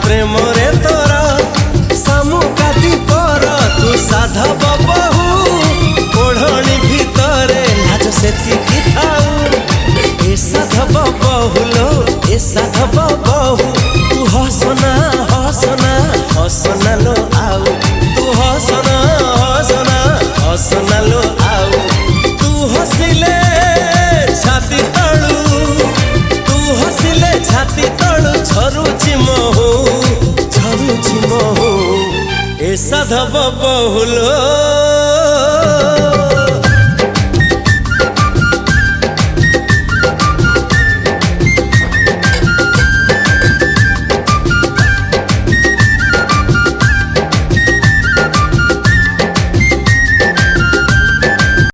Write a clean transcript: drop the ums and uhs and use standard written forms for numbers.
प्रेम रे तोरा सामुकाती पर तू साधव बहु ओढ़णी भितरे लाज सेतिकी थाऊ ए साधव बहुलो ए साधव बहु तू हसना हसना हसना लो आउ तू हसना हसना हसना लो आउ तू हसिले छाती तळू तू हसिले छाती तळू झरुची महू ए साधव बहुलो